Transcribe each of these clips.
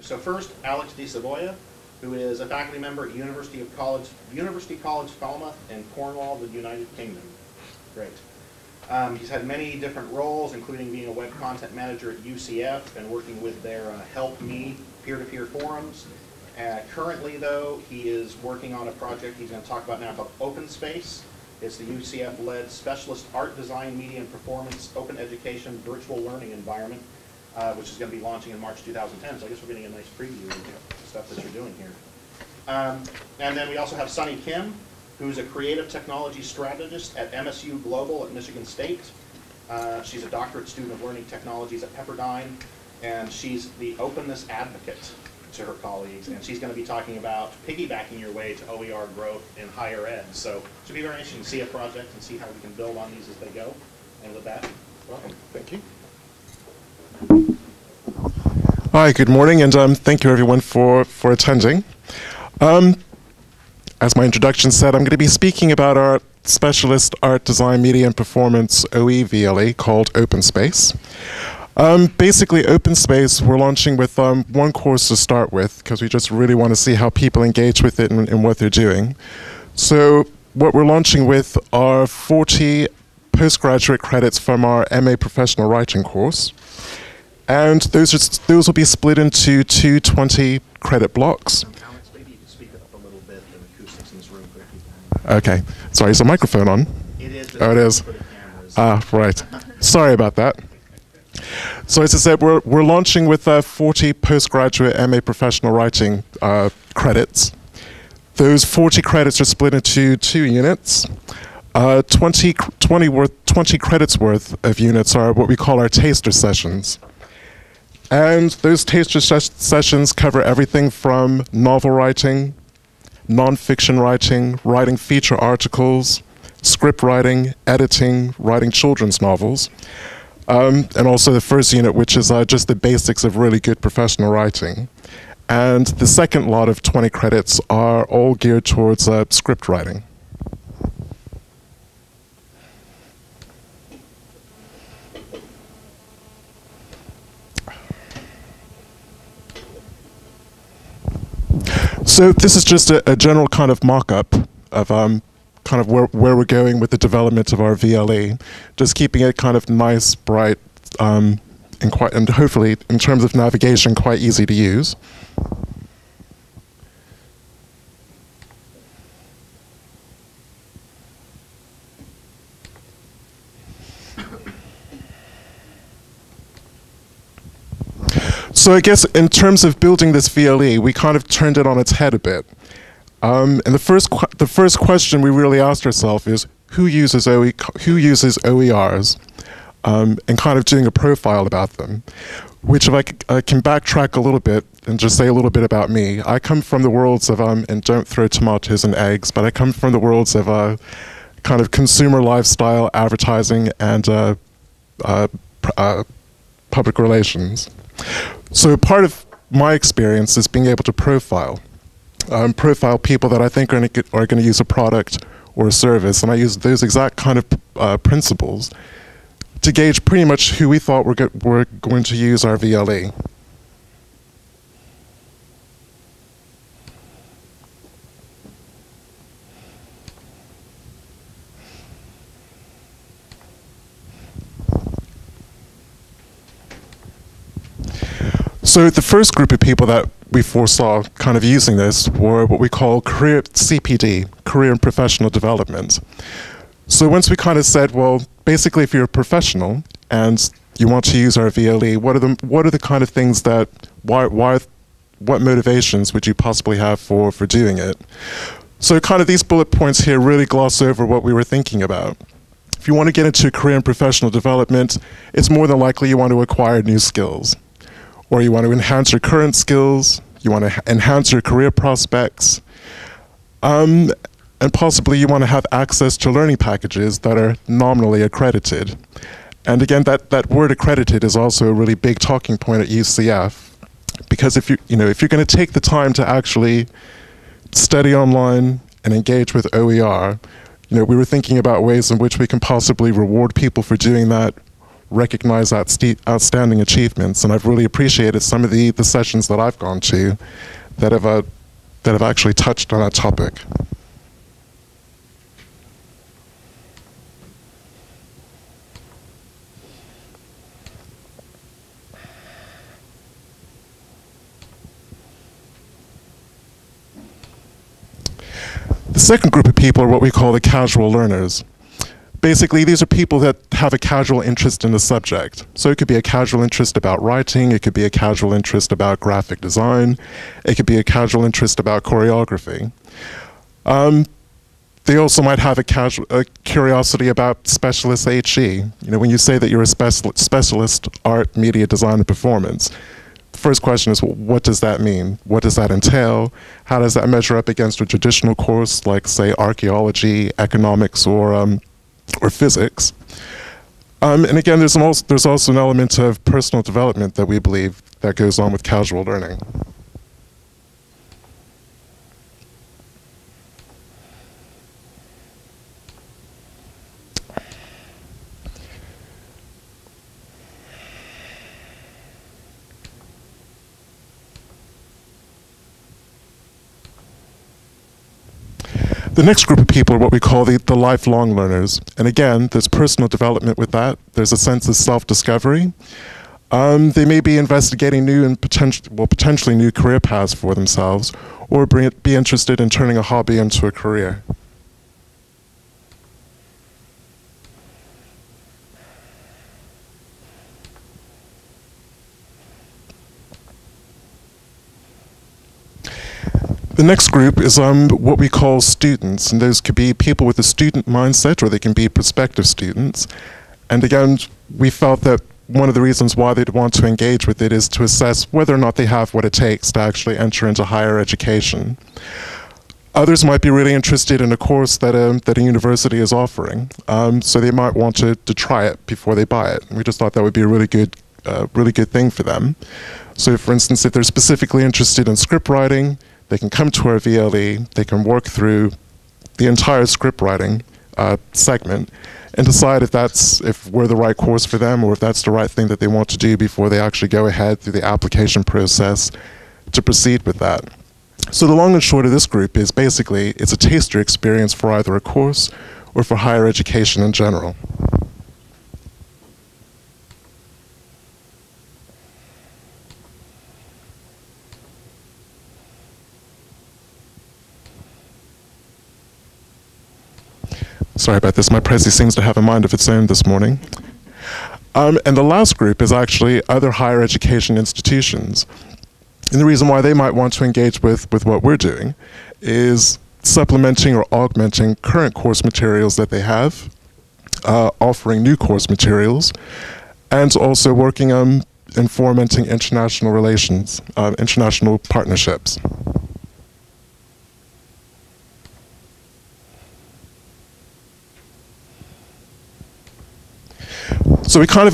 So first, Alex D Savoia, who is a faculty member at University College Falmouth in Cornwall, the United Kingdom. Great. He's had many different roles, including being a web content manager at UCF and working with their Help Me peer-to-peer forums. Currently, though, he is working on a project he's going to talk about now called Open Space. It's the UCF-led specialist art, design, media, and performance open education virtual learning environment, which is going to be launching in March 2010. So I guess we're getting a nice preview of the stuff that you're doing here. And then we also have Sunny Kim, who's a creative technology strategist at MSU Global at Michigan State. She's a doctorate student of learning technologies at Pepperdine, and she's the openness advocate to her colleagues, and she's going to be talking about piggybacking your way to OER growth in higher ed. So it should be very interesting to see a project and see how we can build on these as they go. And with that, welcome. Thank you. Hi, good morning, and thank you everyone for attending. As my introduction said, I'm going to be speaking about our specialist art, design, media, and performance OE VLE called Open Space. Basically, Open Space, we're launching with one course to start with, because we just really want to see how people engage with it and what they're doing. So what we're launching with are 40 postgraduate credits from our MA Professional Writing course. And those will be split into two 20-credit blocks. Alex, maybe you can speak up a little bit, the acoustics in this room. Okay. Sorry, is the microphone on? It is. Oh, it is. Right. Sorry about that. So as I said, we're launching with 40 postgraduate MA Professional Writing credits. Those 40 credits are split into 2 units. 20 credits worth of units are what we call our taster sessions. And those taster sessions cover everything from novel writing, nonfiction writing, writing feature articles, script writing, editing, writing children's novels. And also the first unit, which is just the basics of really good professional writing. And the second lot of 20 credits are all geared towards script writing. So this is just a general kind of mock-up of kind of where we're going with the development of our VLE, just keeping it kind of nice, bright, and hopefully, in terms of navigation, quite easy to use. So I guess in terms of building this VLE, we kind of turned it on its head a bit. And the first question we really asked ourselves is, who uses OERs? And kind of doing a profile about them. Which, if I can backtrack a little bit and just say a little bit about me, I come from the worlds of, and don't throw tomatoes and eggs, but I come from the worlds of kind of consumer lifestyle, advertising, and public relations. So part of my experience is being able to profile people that I think are going to use a product or a service, and I use those exact kind of principles to gauge pretty much who we thought were going to use our VLE. So the first group of people that we foresaw kind of using this were what we call career CPD, career and professional development. So once we kind of said, well, basically if you're a professional and you want to use our VLE, what are the kind of things that, what motivations would you possibly have for doing it? So kind of these bullet points here really gloss over what we were thinking about. If you want to get into career and professional development, it's more than likely you want to acquire new skills. Or you want to enhance your current skills, you want to enhance your career prospects, and possibly you want to have access to learning packages that are nominally accredited. And again, that word accredited is also a really big talking point at UCF, because if you're going to take the time to actually study online and engage with OER, we were thinking about ways in which we can possibly reward people for doing that, recognize outstanding achievements. And I've really appreciated some of the sessions that I've gone to that have actually touched on that topic. The second group of people are what we call the casual learners. Basically, these are people that have a casual interest in the subject. So it could be a casual interest about writing, it could be a casual interest about graphic design, it could be a casual interest about choreography. They also might have a curiosity about specialist HE. You know, when you say that you're a specialist art, media, design, and performance, the first question is, well, what does that mean? What does that entail? How does that measure up against a traditional course like, say, archaeology, economics, or physics? And again, there's also an element of personal development that we believe that goes on with casual learning. The next group of people are what we call the lifelong learners. And again, there's personal development with that. There's a sense of self-discovery. They may be investigating new and potentially new career paths for themselves, or be interested in turning a hobby into a career. The next group is what we call students, and those could be people with a student mindset, or they can be prospective students. And again, we felt that one of the reasons why they'd want to engage with it is to assess whether or not they have what it takes to actually enter into higher education. Others might be really interested in a course that a university is offering, so they might want to try it before they buy it. And we just thought that would be a really good thing for them. So for instance, if they're specifically interested in script writing, they can come to our VLE, they can work through the entire script writing segment and decide if we're the right course for them, or if that's the right thing that they want to do before they actually go ahead through the application process to proceed with that. So the long and short of this group is basically it's a taster experience for either a course or for higher education in general. Sorry about this, my Prezi seems to have a mind of its own this morning. And the last group is actually other higher education institutions. And the reason why they might want to engage with what we're doing is supplementing or augmenting current course materials that they have, offering new course materials, and also working on fomenting international relations, international partnerships. So we kind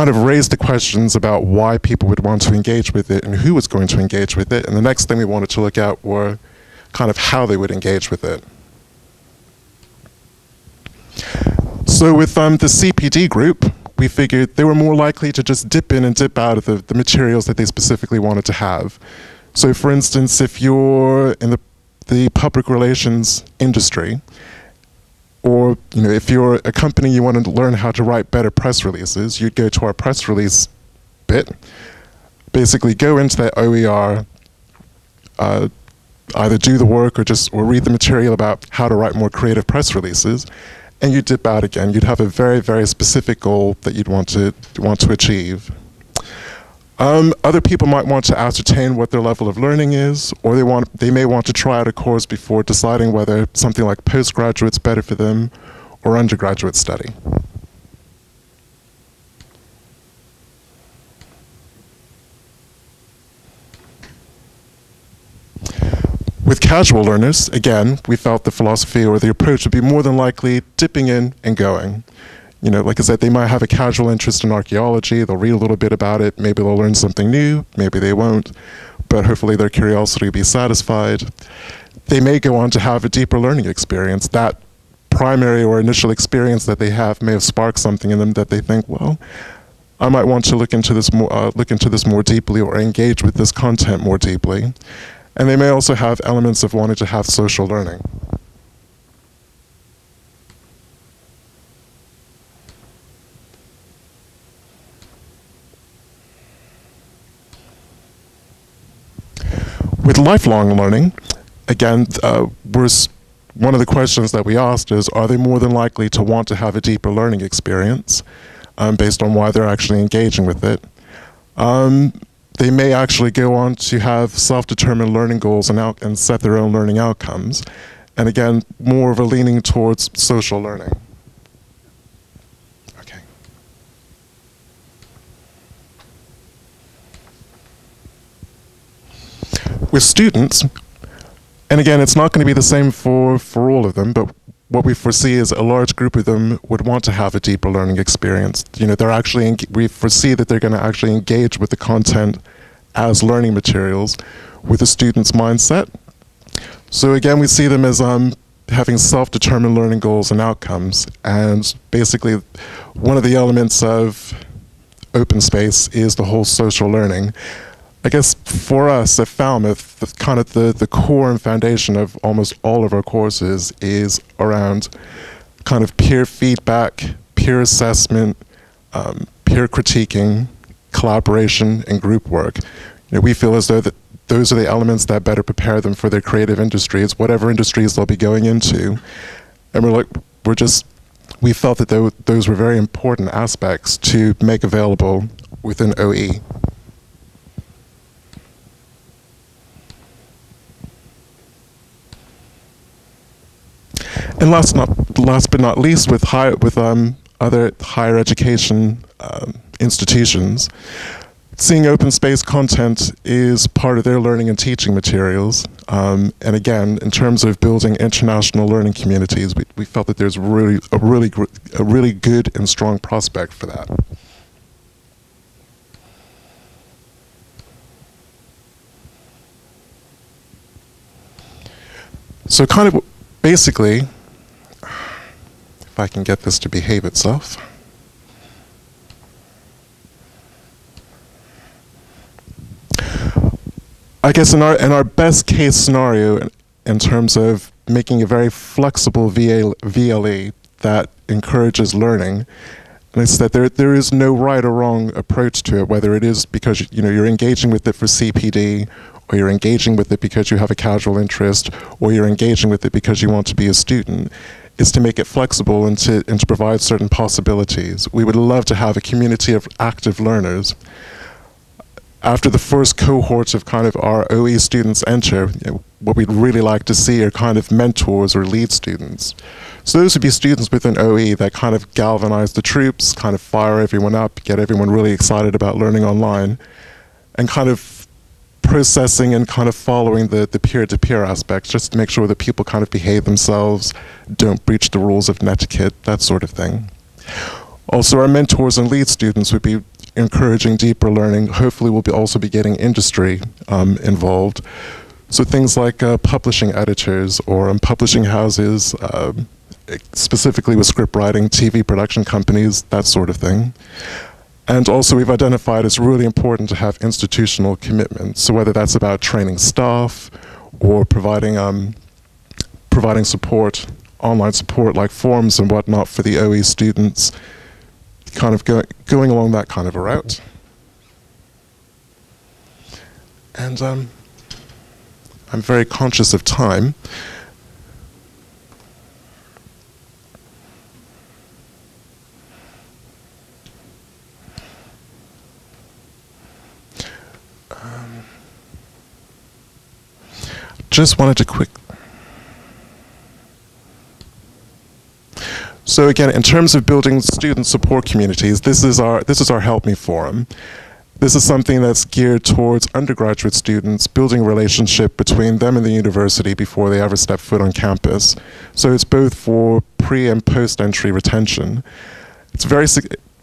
of raised the questions about why people would want to engage with it and who was going to engage with it. And the next thing we wanted to look at were kind of how they would engage with it. So with the CPD group, we figured they were more likely to just dip in and dip out of the materials that they specifically wanted to have. So for instance, if you're in the public relations industry, or if you're a company, you want to learn how to write better press releases, you'd go to our press release bit, basically go into that OER, either do the work or read the material about how to write more creative press releases, and you dip out again. You'd have a very, very specific goal that you'd want to achieve. Other people might want to ascertain what their level of learning is, or they may want to try out a course before deciding whether something like postgraduate's better for them or undergraduate study. With casual learners, again, we felt the philosophy or the approach would be more than likely dipping in and going. Like I said, they might have a casual interest in archaeology, they'll read a little bit about it, maybe they'll learn something new, maybe they won't, but hopefully their curiosity will be satisfied. They may go on to have a deeper learning experience that primary or initial experience that they have may have sparked something in them that they think, well, I might want to look into this more deeply or engage with this content more deeply. And they may also have elements of wanting to have social learning. With lifelong learning, again, one of the questions that we asked is, are they more than likely to want to have a deeper learning experience based on why they're actually engaging with it? They may actually go on to have self-determined learning goals and set their own learning outcomes. And again, more of a leaning towards social learning. Okay. With students, and again, it's not going to be the same for all of them, but what we foresee is a large group of them would want to have a deeper learning experience. You know, we foresee that they're going to actually engage with the content as learning materials with a student's mindset. So again, we see them as having self-determined learning goals and outcomes. And basically, one of the elements of open space is the whole social learning. I guess for us at Falmouth, the core and foundation of almost all of our courses is around kind of peer feedback, peer assessment, peer critiquing, collaboration, and group work. You know, we feel as though that those are the elements that better prepare them for their creative industries, whatever industries they'll be going into. And we felt that those were very important aspects to make available within OE. And last but not least, with other higher education institutions, seeing open space content is part of their learning and teaching materials. And again, in terms of building international learning communities, we felt that there's a really good and strong prospect for that. So kind of basically, if I can get this to behave itself. I guess in our best case scenario, in terms of making a very flexible VLE that encourages learning, and it's that there is no right or wrong approach to it, whether it is because you're engaging with it for CPD, or you're engaging with it because you have a casual interest, or you're engaging with it because you want to be a student, is to make it flexible and to provide certain possibilities. We would love to have a community of active learners. After the first cohorts of kind of our OE students enter, what we'd really like to see are kind of mentors or lead students. So those would be students within OE that kind of galvanize the troops, kind of fire everyone up, get everyone really excited about learning online, and kind of processing and kind of following the peer-to-peer aspects, just to make sure that people kind of behave themselves, don't breach the rules of netiquette, that sort of thing. Also, our mentors and lead students would be encouraging deeper learning. Hopefully we'll also be getting industry involved. So things like publishing editors or publishing houses, specifically with script writing, TV production companies, that sort of thing. And also we've identified it's really important to have institutional commitment. So whether that's about training staff or providing support, online support like forums and whatnot for the OE students, kind of going along that kind of a route. And I'm very conscious of time. Just wanted to So again, in terms of building student support communities, this is our Help Me Forum. This is something that's geared towards undergraduate students, building a relationship between them and the university before they ever step foot on campus. So it's both for pre and post-entry retention. It's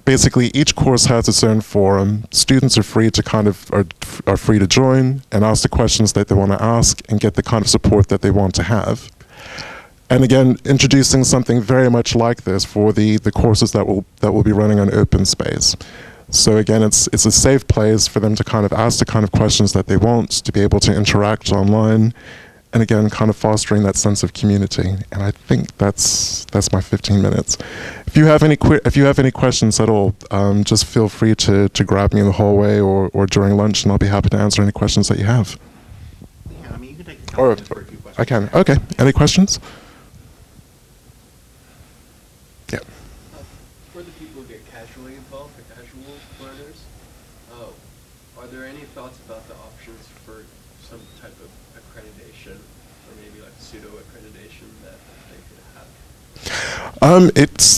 basically each course has its own forum. Students are free to are free to join and ask the questions that they want to ask and get the kind of support that they want to have. And again, introducing something very much like this for the courses that will be running on open space. So again, it's a safe place for them to kind of ask the kind of questions that they want, to be able to interact online, and again, kind of fostering that sense of community. And I think that's my 15 minutes. If you have any questions at all, just feel free to grab me in the hallway or during lunch, and I'll be happy to answer any questions that you have. Yeah, I mean, you can take a couple minutes for a few questions. I can. Okay. Any questions? Yeah. For the people who get casually involved, the casual learners, are there any thoughts about the options for some type of accreditation, or maybe like pseudo accreditation that they could have?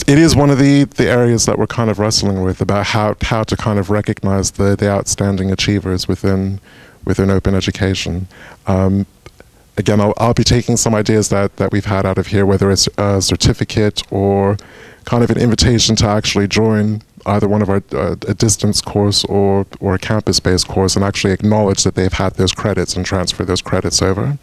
It is one of the areas that we're kind of wrestling with, about how to kind of recognize the outstanding achievers within open education. Again, I'll be taking some ideas that we've had out of here, whether it's a certificate or kind of an invitation to actually join either one of our a distance course or a campus-based course, and actually acknowledge that they've had those credits and transfer those credits over,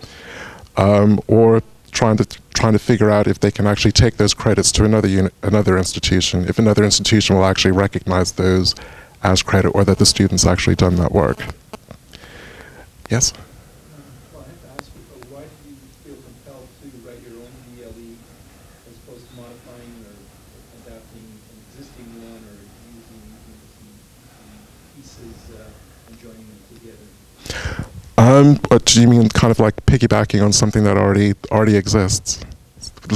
or trying to figure out if they can actually take those credits to another institution, if another institution will actually recognize those as credit, or that the student's actually done that work. Yes? Well, I have to ask you, why do you feel compelled to write your own DLE as opposed to modifying or adapting an existing one, or using some pieces and joining them together? What do you mean, kind of like piggybacking on something that already exists?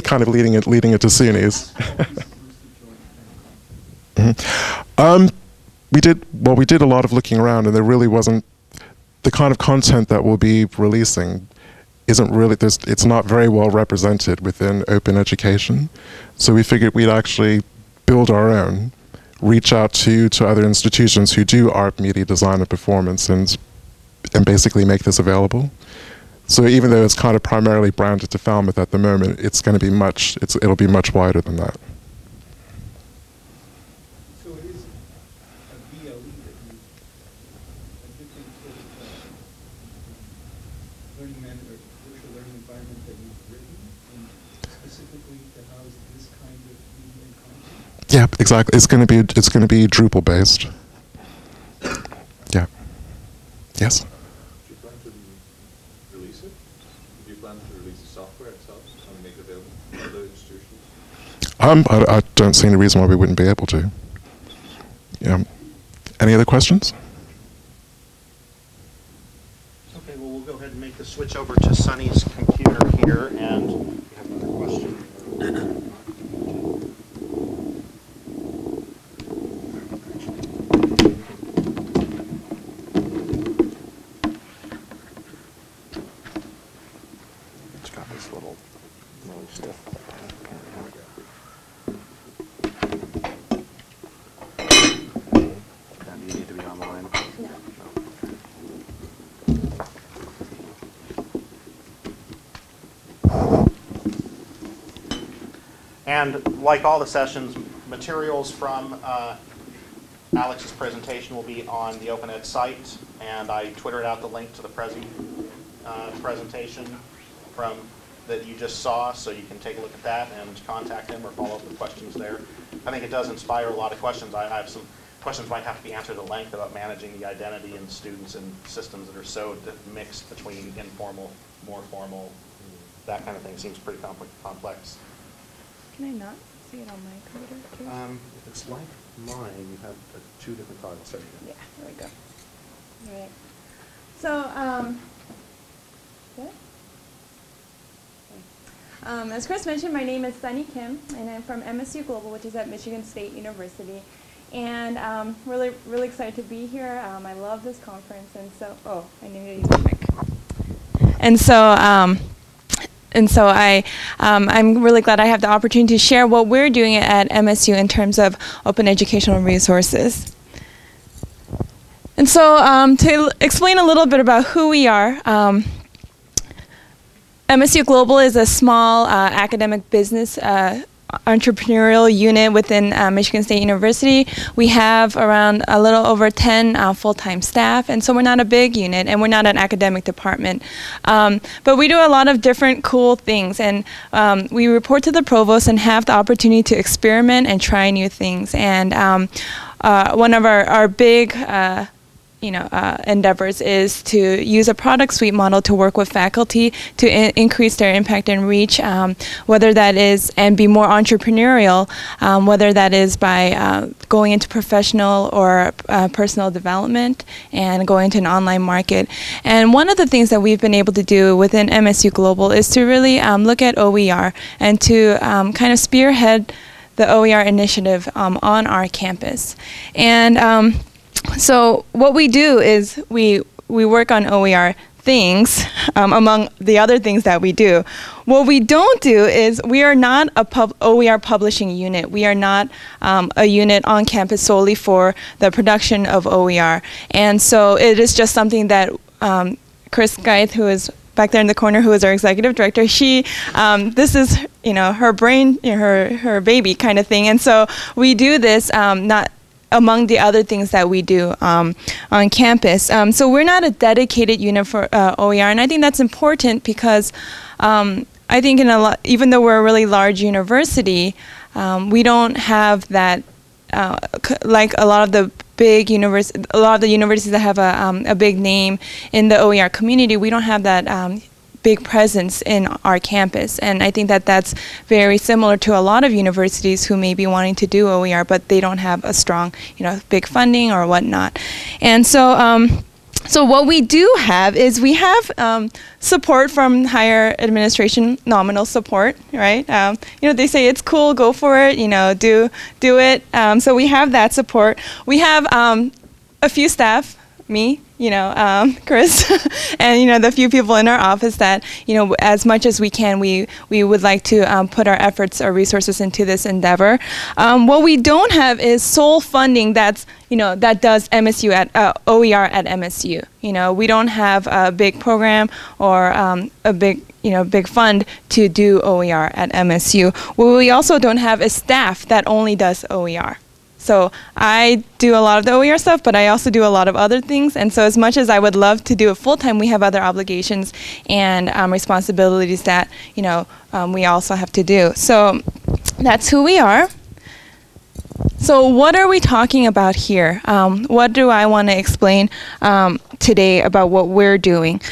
Kind of leading it to SUNYs. We did a lot of looking around, and there really wasn't the kind of content that we'll be releasing it's not very well represented within open education. So we figured we'd actually build our own, reach out to other institutions who do art, media, design, and performance, and basically make this available. So even though it's kind of primarily branded to Falmouth at the moment, it's going to be it'll be much wider than that. So it is a DLE that you, a different sort of learning management or virtual learning environment that you've written, and specifically to house this kind of media and content? Yeah, exactly. It's going to be Drupal based. Yeah. Yes. Do you plan to release it? Do you plan to release the software itself and make it available to other institutions? I don't see any reason why we wouldn't be able to. Yeah. Any other questions? Okay, well, we'll go ahead and make the switch over to Sunny's computer here, and we have another question. It's got this little stiff. You need to be online. No. And like all the sessions, materials from Alex's presentation will be on the Open Ed site, and I twittered out the link to the presentation that you just saw, so you can take a look at that and contact him or follow up with questions there. I think it does inspire a lot of questions. I have some questions might have to be answered at length about managing the identity in students and systems that are so mixed between informal, more formal, that kind of thing seems pretty complex. Can I not see it on my computer too? If it's like mine, you have two different files. There you go. Yeah, there we go. All right. So, what? As Chris mentioned, my name is Sunny Kim, and I'm from MSU Global, which is at Michigan State University. And really excited to be here. I love this conference, and so, I need to use the mic. And so I'm really glad I have the opportunity to share what we're doing at MSU in terms of open educational resources. And so to explain a little bit about who we are, MSU Global is a small academic business entrepreneurial unit within Michigan State University. We have around a little over 10 full-time staff, and so we're not a big unit, and we're not an academic department. But we do a lot of different cool things, and we report to the provost and have the opportunity to experiment and try new things. And one of our big endeavors is to use a product suite model to work with faculty to increase their impact and reach, whether that is, and be more entrepreneurial, whether that is by going into professional or personal development and going into an online market. And one of the things that we've been able to do within MSU Global is to really look at OER and to kind of spearhead the OER initiative on our campus. And so what we do is we work on OER things, among the other things that we do. What we don't do is we are not a OER publishing unit. We are not a unit on campus solely for the production of OER. And so it is just something that Chris Geith, who is back there in the corner, who is our executive director, this is her brain, her baby kind of thing. And so we do this not among the other things that we do on campus. So we're not a dedicated unit for OER, and I think that's important because I think even though we're a really large university, we don't have that like a lot of the universities that have a big name in the OER community. We don't have that big presence in our campus, and I think that that's very similar to a lot of universities who may be wanting to do OER, but they don't have a strong, big funding or whatnot. And so, so what we do have is we have support from higher administration, nominal support, right? They say it's cool, go for it, do it. So we have that support. We have a few staff, me, Chris, and the few people in our office that as much as we can, we would like to put our efforts, our resources into this endeavor. What we don't have is sole funding that does MSU at OER at MSU. We don't have a big program or a big fund to do OER at MSU. What we also don't have is staff that only does OER. So I do a lot of the OER stuff, but I also do a lot of other things. And so as much as I would love to do it full-time, we have other obligations and responsibilities that, we also have to do. So that's who we are. So what are we talking about here? What do I want to explain today about what we're doing?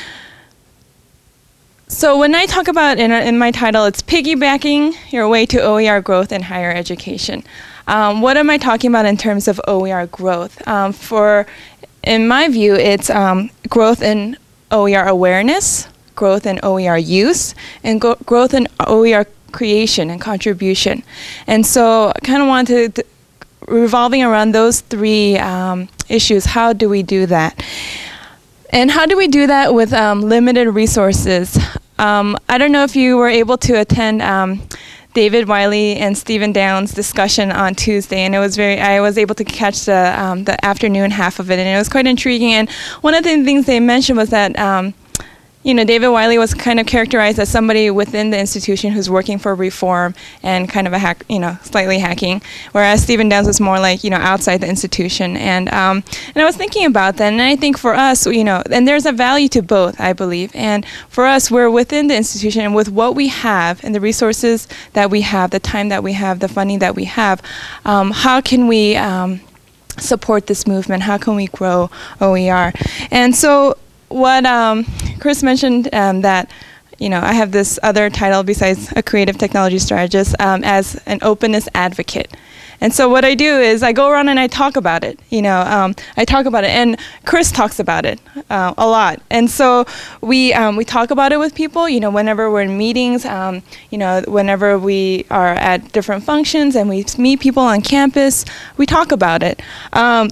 So when I talk about, in my title, it's piggybacking your way to OER growth in higher education. What am I talking about in terms of OER growth? In my view, it's growth in OER awareness, growth in OER use, and growth in OER creation and contribution. And so I kind of wanted to, revolving around those three issues, how do we do that? And how do we do that with limited resources? I don't know if you were able to attend David Wiley and Stephen Downs' discussion on Tuesday, and I was able to catch the afternoon half of it, and it was quite intriguing. And one of the things they mentioned was that David Wiley was kind of characterized as somebody within the institution who's working for reform and kind of slightly hacking, whereas Stephen Downs was more like, outside the institution. And I was thinking about that, and I think for us, and there's a value to both, I believe. And for us, we're within the institution, and with what we have and the resources that we have, the time that we have, the funding that we have, how can we support this movement? How can we grow OER? And so what Chris mentioned, that I have this other title besides a creative technology strategist, as an openness advocate. And so what I do is I go around and I talk about it. I talk about it, and Chris talks about it a lot. And so we talk about it with people. Whenever we're in meetings, whenever we are at different functions and we meet people on campus, we talk about it.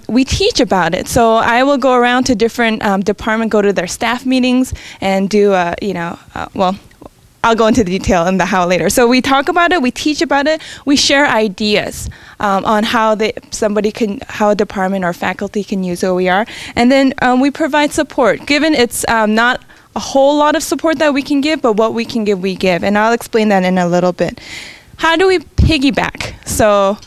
We teach about it. So I will go around to different departments, go to their staff meetings, and do I'll go into the detail in the how later. So we talk about it, we teach about it, we share ideas on how a department or faculty can use OER, and then we provide support. Given it's not a whole lot of support that we can give, but what we can give, we give, and I'll explain that in a little bit. how do we piggyback? So,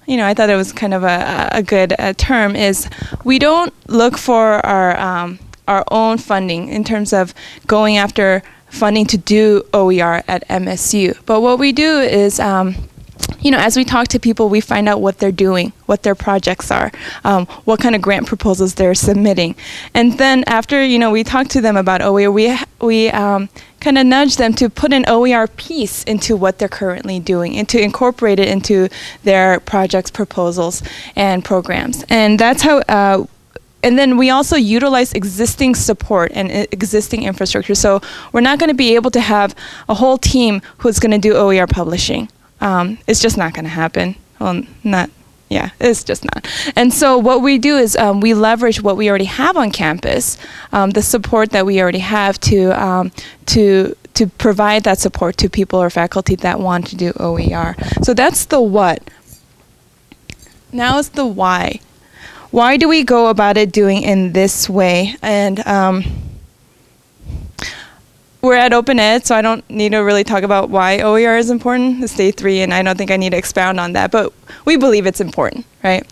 I thought it was kind of a good term, is we don't look for our own funding in terms of going after funding to do OER at MSU. But what we do is, as we talk to people, we find out what they're doing, what their projects are, what kind of grant proposals they're submitting. And then after, we talk to them about OER, we kind of nudge them to put an OER piece into what they're currently doing and to incorporate it into their projects, proposals, and programs. And that's how, and then we also utilize existing support and existing infrastructure. So we're not going to be able to have a whole team who's going to do OER publishing. It's just not going to happen. Well, it's just not. And so what we do is we leverage what we already have on campus, the support that we already have to provide that support to people or faculty that want to do OER. So that's the what. Now is the why. Why do we go about it doing in this way? And we're at Open Ed, so I don't need to really talk about why OER is important. It's day 3, and I don't think I need to expound on that, but we believe it's important, right?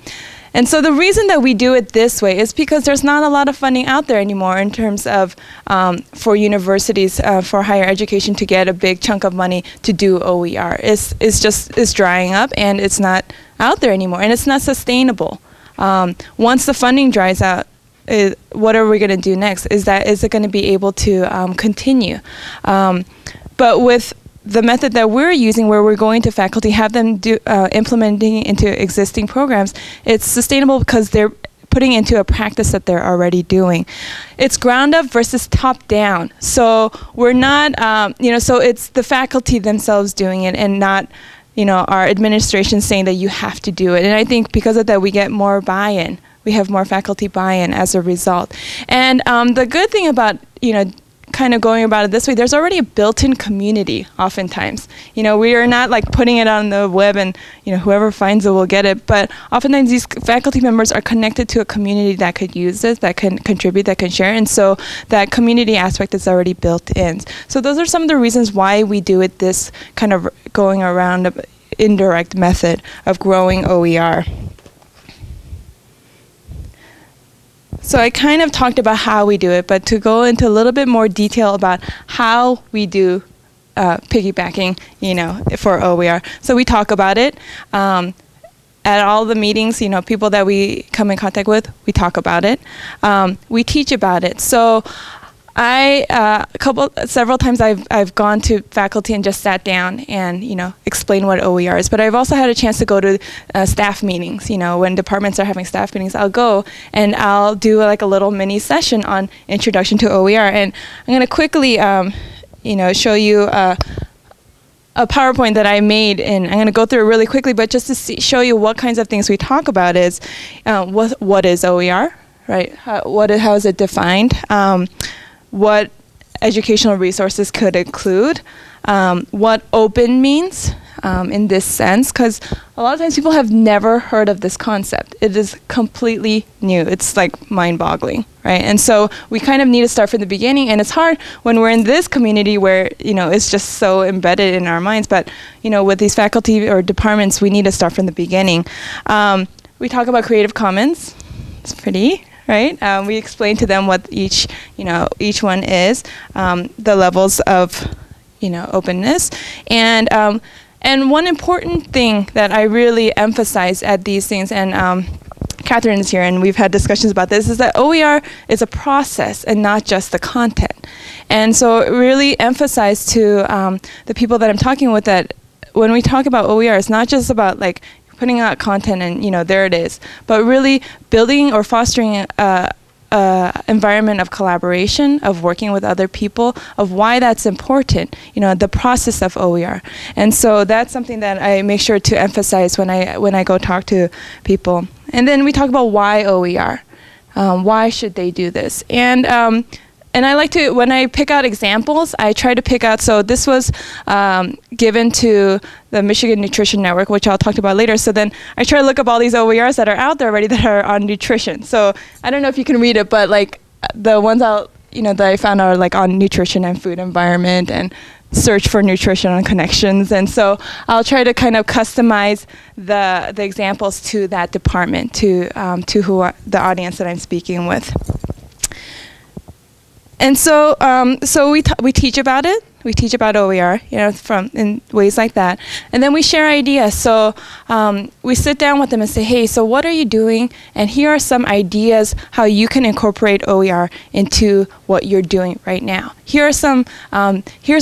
And so the reason that we do it this way is because there's not a lot of funding out there anymore in terms of for universities, for higher education to get a big chunk of money to do OER. It's drying up, and it's not out there anymore, and it's not sustainable. Once the funding dries out, what are we going to do next? Is it going to be able to continue? But with the method that we're using, where we're going to faculty, have them do implementing into existing programs, it's sustainable because they're putting into a practice that they're already doing. It's ground up versus top down. So we're not, so it's the faculty themselves doing it, and not, our administration saying that you have to do it. And I think because of that, we get more buy-in. We have more faculty buy-in as a result. And the good thing about, kind of going about it this way, there's already a built-in community oftentimes. We are not like putting it on the web and, whoever finds it will get it. But oftentimes these faculty members are connected to a community that could use this, that can contribute, that can share. And so that community aspect is already built in. So those are some of the reasons why we do it this kind of going around the indirect method of growing OER. So I kind of talked about how we do it, but to go into a little bit more detail about how we do piggybacking, for OER. So we talk about it at all the meetings. People that we come in contact with, we talk about it. We teach about it. So several times I've gone to faculty and just sat down and, explain what OER is. But I've also had a chance to go to staff meetings. When departments are having staff meetings, I'll go and I'll do like a little mini session on introduction to OER. And I'm going to quickly, show you a PowerPoint that I made, and I'm going to go through it really quickly, but just to show you what kinds of things we talk about is what is OER, right? How is it defined? What educational resources could include, what open means in this sense, because a lot of times people have never heard of this concept. It is completely new. It's like mind-boggling, right? And so we kind of need to start from the beginning, and it's hard when we're in this community where, it's just so embedded in our minds, but, with these faculty or departments, we need to start from the beginning. We talk about Creative Commons. It's pretty, right? We explain to them what each one is, the levels of, openness, and one important thing that I really emphasize at these things, and Catherine is here, and we've had discussions about this, is that OER is a process and not just the content. And so really emphasize to the people that I'm talking with that when we talk about OER, it's not just about like putting out content and there it is, but really building or fostering a environment of collaboration, of working with other people, of why that's important, the process of OER. And so that's something that I make sure to emphasize when I go talk to people. And then we talk about why OER. Why should they do this? And I like to, when I pick out examples, I try to pick out, so this was given to the Michigan Nutrition Network, which I'll talk about later. So then I try to look up all these OERs that are out there already that are on nutrition. So I don't know if you can read it, but like the ones that I found are like on nutrition and food environment and search for nutritional connections. And so I'll try to kind of customize the examples to that department, to the audience that I'm speaking with. And so, we teach about it. We teach about OER, in ways like that. And then we share ideas. So we sit down with them and say, hey, so what are you doing? And here are some ideas how you can incorporate OER into what you're doing right now. Here's a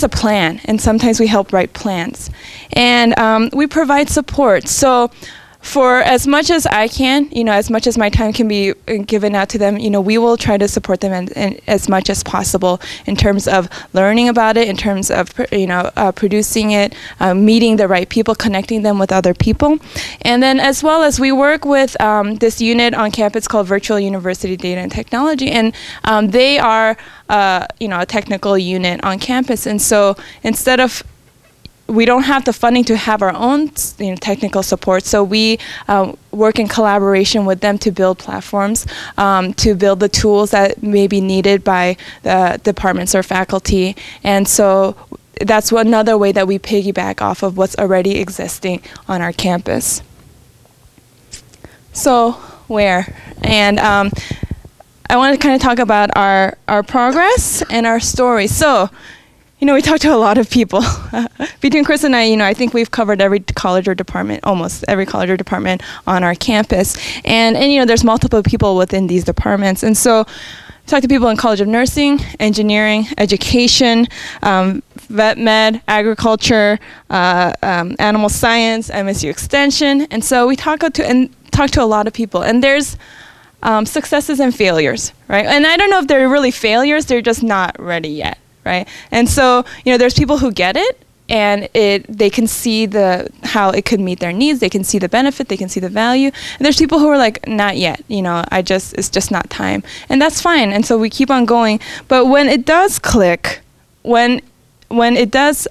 plan. And sometimes we help write plans. And we provide support. So for as much as I can, as much as my time can be given out to them, we will try to support them in as much as possible in terms of learning about it, in terms of, producing it, meeting the right people, connecting them with other people. And then as well as we work with this unit on campus called Virtual University Data and Technology, and they are, a technical unit on campus. And so instead of we don't have the funding to have our own technical support, so we work in collaboration with them to build platforms, to build the tools that may be needed by the departments or faculty. And so that's another way that we piggyback off of what's already existing on our campus. So where? And I want to kind of talk about our progress and our story. So, we talked to a lot of people. Between Chris and I think we've covered every college or department, almost every college or department on our campus. And there's multiple people within these departments. And so talked to people in College of Nursing, Engineering, Education, Vet Med, Agriculture, Animal Science, MSU Extension. And so we talk to a lot of people. And there's successes and failures, right? And I don't know if they're really failures, they're just not ready yet. Right? And so, there's people who get it, and they can see how it could meet their needs. They can see the benefit. They can see the value. And there's people who are like, not yet. It's just not time, and that's fine. And so we keep on going. But when it does click, when it does,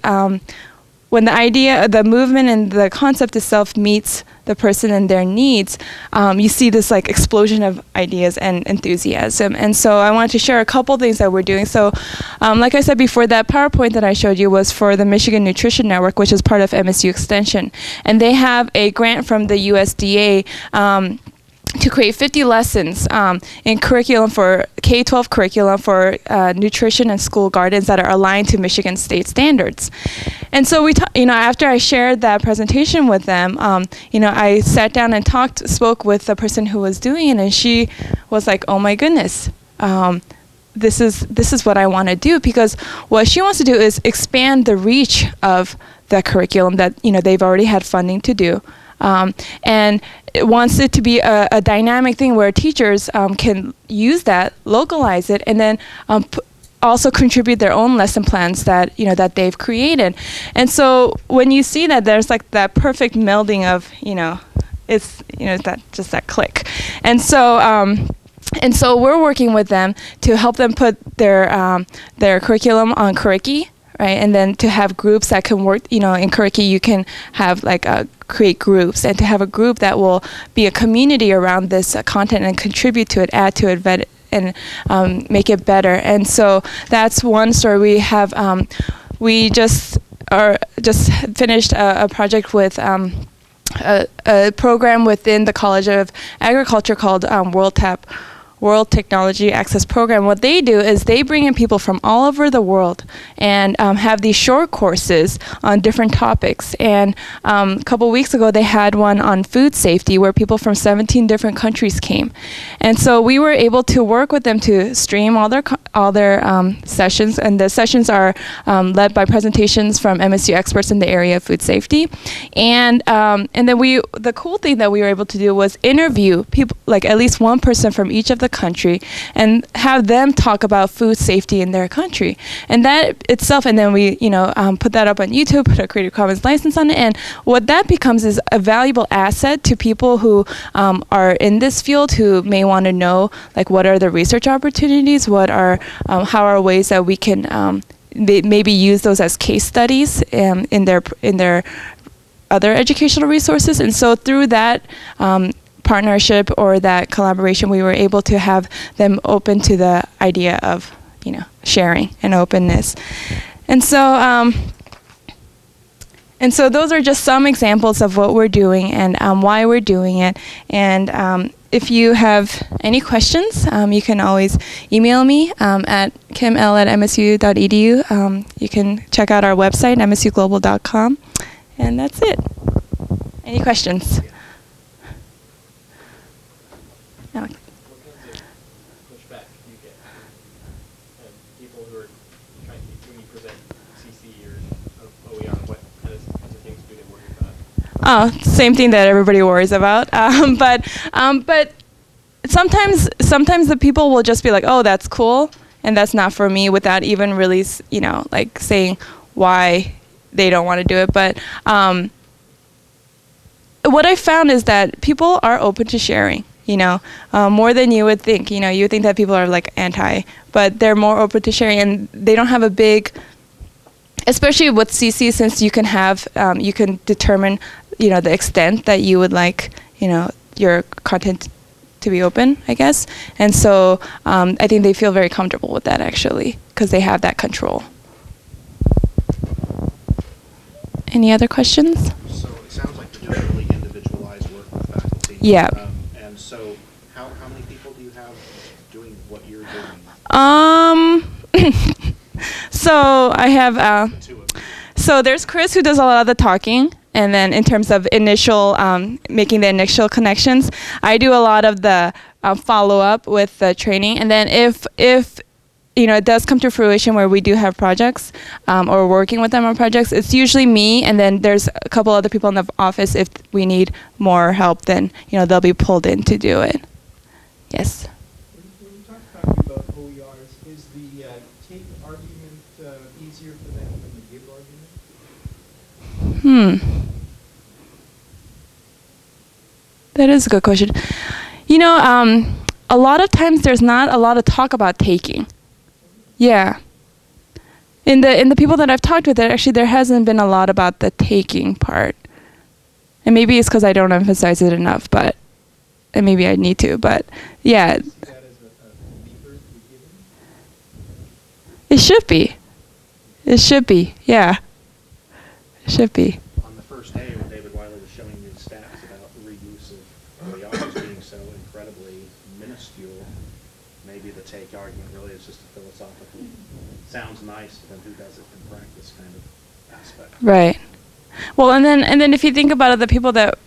when the idea, the movement, and the concept itself meets the person and their needs, you see this explosion of ideas and enthusiasm. And so I wanted to share a couple things that we're doing. So like I said before, that PowerPoint that I showed you was for the Michigan Nutrition Network, which is part of MSU Extension. And they have a grant from the USDA to create 50 lessons in curriculum for K-12 curriculum for nutrition and school gardens that are aligned to Michigan state standards. And so after I shared that presentation with them, I sat down and spoke with the person who was doing it, and she was like, "Oh my goodness, this is what I want to do," because what she wants to do is expand the reach of the curriculum that they've already had funding to do. And it wants it to be a dynamic thing where teachers can use that, localize it, and then also contribute their own lesson plans that that they've created. And so when you see that, there's that perfect melding of it's that click. And so we're working with them to help them put their curriculum on Curriki. Right, and then to have groups that can work, in Curriki you can have create groups, and to have a group that will be a community around this content and contribute to it, add to it, vet it, and make it better. And so that's one story. We have, we just finished a project with a program within the College of Agriculture called World Technology Access Program. What they do is they bring in people from all over the world and have these short courses on different topics. And a couple weeks ago, they had one on food safety where people from 17 different countries came. And so we were able to work with them to stream all their sessions. And the sessions are led by presentations from MSU experts in the area of food safety. And then the cool thing that we were able to do was interview people, at least one person from each of the country, and have them talk about food safety in their country. And that itself, and then we put that up on YouTube, put a Creative Commons license on it, and what that becomes is a valuable asset to people who are in this field, who may want to know what are the research opportunities, what are how are ways that we can maybe use those as case studies in their other educational resources. And so through that partnership or that collaboration, we were able to have them open to the idea of sharing and openness. And so those are just some examples of what we're doing and why we're doing it. And if you have any questions, you can always email me at kiml@msu.edu. You can check out our website, msuglobal.com. And that's it. Any questions? No. What kinds of pushback do you get from people who are trying to, when you present CC or OER, what kinds of things do they worry about? Oh, same thing that everybody worries about. But sometimes the people will just be like, "Oh, that's cool," and that's not for me, without even really, like saying why they don't want to do it. But what I found is that people are open to sharing. More than you would think. You would think that people are like anti, but they're more open to sharing, and they don't have a big, especially with CC, since you can have, you can determine, the extent that you would like, your content to be open, I guess. And so I think they feel very comfortable with that, actually, because they have that control. Any other questions? So it sounds like you're doing really individualized work with faculty. Yeah. And so how many people do you have doing what you're doing? So I have, The two of you. so there's Chris, who does a lot of the talking. And then in terms of initial, making the initial connections, I do a lot of the follow-up with the training. And then if it does come to fruition where we do have projects or working with them on projects, it's usually me, and then there's a couple other people in the office. If we need more help, then they'll be pulled in to do it. Yes. When you talk about OERs, is the take argument easier for them than the give argument? That is a good question. A lot of times there's not a lot of talk about taking. Yeah. In the people that I've talked with, actually there hasn't been a lot about the taking part. And maybe it's because I don't emphasize it enough, and maybe I need to, but yeah. Is that as a lever to be given? It should be. It should be, yeah. It should be. On the first day when David Wiley was showing me the stats about the reuse of OERs being so incredibly minuscule, maybe the take argument really is just a philosophical, sounds nice, but then who does it in practice kind of aspect. Right. Well, and then if you think about it, the people that,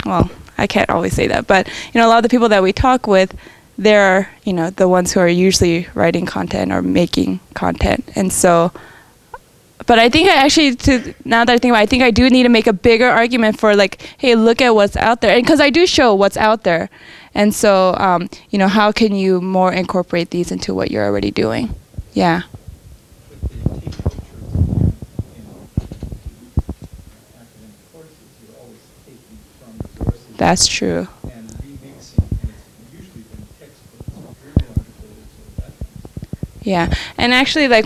well, I can't always say that, but a lot of the people that we talk with, they're the ones who are usually writing content or making content, and so. But I think now that I think about it, I think I do need to make a bigger argument for like, hey, look at what's out there, and because I do show what's out there, and so how can you more incorporate these into what you're already doing? Yeah. But the take culture in academic courses, you're always taking from resources. That's true. And remixing, and it's usually been textbooks, really articles, or that kind of stuff. Yeah, and actually, like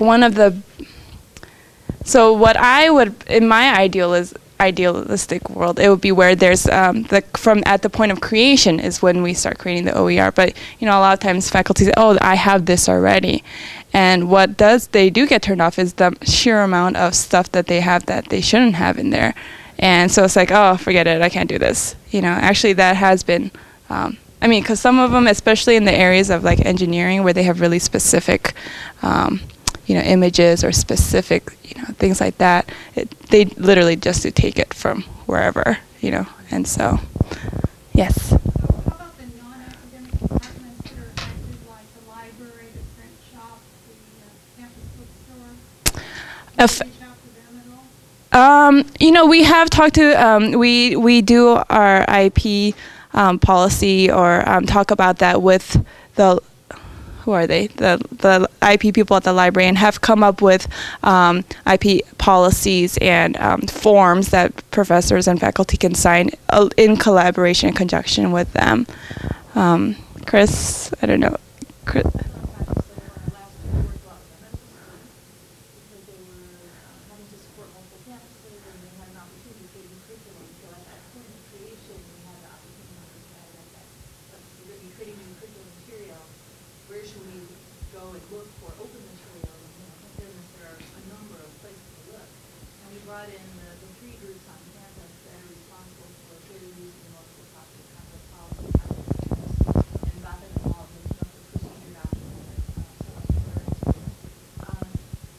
so what I would, in my idealistic world, it would be where there's from at the point of creation is when we start creating the OER. But a lot of times faculty say, "Oh, I have this already," and they do get turned off is the sheer amount of stuff that they have that they shouldn't have in there, and so it's like, "Oh, forget it, I can't do this." Actually, that has been. Because some of them, especially in the areas of like engineering, where they have really specific. Images or specific, things like that. They literally just do take it from wherever, and so, yes. So how about the non-academic departments that are active, like the library, the print shop, the campus bookstore? Reach out to them at all? We have talked to, we do our IP policy or talk about that with who are they? The IP people at the library, and have come up with IP policies and forms that professors and faculty can sign in collaboration and conjunction with them. Chris, I don't know. Chris. Where should we go and look for open material? Thank goodness there are a number of brought in the three groups on campus that are responsible for fair use and multiple topic content policy and got them involved in some of the procedure documents that someone referred to.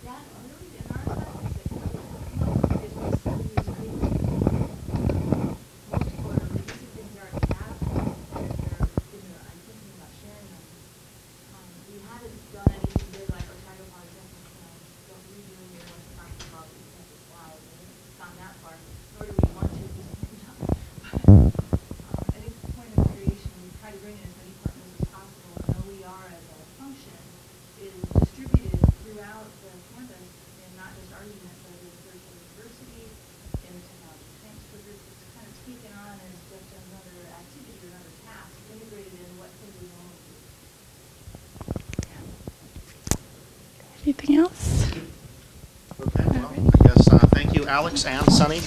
That really, in our science, is we still use most people are releasing things they already have, and I'm thinking about sharing them. We haven't done anything big like our title project, don't redo your talking about these kinds of slides. I think it's gone that far, nor do we want to at this point in time. I think the point of creation, we try to bring in as many partners as possible, and OER as a function is distributed throughout the campus, and not just our unit, but in virtual university, in the technology transfer group. It's kind of taken on as just another activity or another task, integrated in what things we normally do. Anything else? Okay, well, I guess thank you, Alex and Sunny.